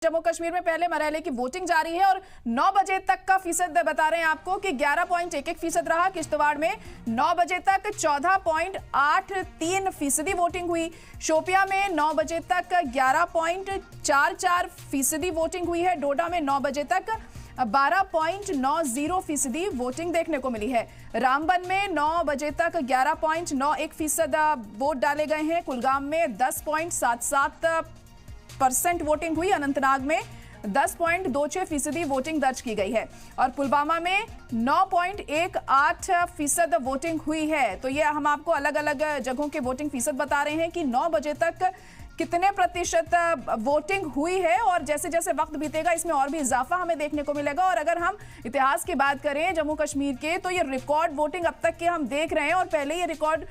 जम्मू कश्मीर में पहले मरहले की वोटिंग जारी है और 9 बजे तक का फीसद बता रहे हैं आपको कि 11.11% रहा। किश्तवाड़ में 9 बजे तक 14.83% वोटिंग हुई। शोपियां में 9 बजे तक 11.44% वोटिंग हुई है। डोडा में 9 बजे तक 12.90% वोटिंग देखने को मिली है। रामबन में 9 बजे तक 11.91% वोट डाले गए हैं। कुलगाम में 10.77% वोटिंग हुई। अनंतनाग में 10.26% वोटिंग दर्ज की गई है और पुलवामा में 9.18% वोटिंग हुई है। तो ये हम आपको अलग अलग जगहों के वोटिंग फीसद बता रहे हैं कि 9 बजे तक कितने प्रतिशत वोटिंग हुई है और जैसे जैसे वक्त बीतेगा इसमें और भी इजाफा हमें देखने को मिलेगा। और अगर हम इतिहास की बात करें जम्मू कश्मीर के, तो ये रिकॉर्ड वोटिंग अब तक के हम देख रहे हैं और पहले ये रिकॉर्ड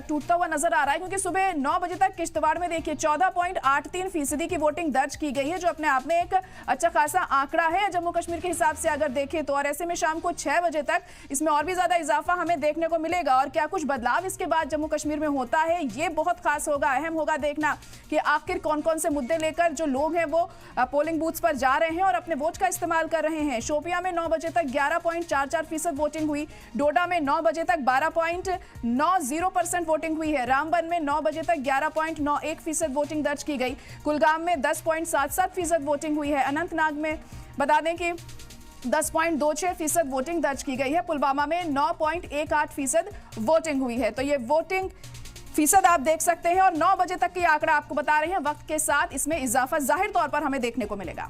टूटता हुआ नजर आ रहा है, क्योंकि सुबह 9 बजे तक किश्तवाड़ में देखिए 14.83% की वोटिंग दर्ज की गई है, जो अपने आप में एक अच्छा खासा आंकड़ा है जम्मू कश्मीर के हिसाब से अगर देखें तो। और ऐसे में शाम को 6 बजे तक इसमें और भी ज्यादा इजाफा हमें देखने को मिलेगा। और क्या कुछ बदलाव इसके बाद जम्मू कश्मीर में होता है, ये बहुत खास होगा, अहम होगा देखना कि आखिर कौन कौन से मुद्दे लेकर जो लोग हैं वो पोलिंग बूथ्स पर जा रहे हैं और अपने वोट का इस्तेमाल कर रहे हैं। शोपियां में 9 बजे तक 11.44% वोटिंग हुई। डोडा में 9 बजे तक 12.90% वोटिंग हुई है। रामबन में 9 बजे तक 11.91% वोटिंग दर्ज की गई। कुलगाम में 10.77% वोटिंग हुई है। अनंतनाग में बता दें कि 10.26% वोटिंग दर्ज की गई है। पुलवामा में 9.18% वोटिंग हुई है। तो ये वोटिंग फीसद आप देख सकते हैं और 9 बजे तक की आंकड़ा आपको बता रहे हैं। वक्त के साथ इसमें इजाफा जाहिर तौर पर हमें देखने को मिलेगा।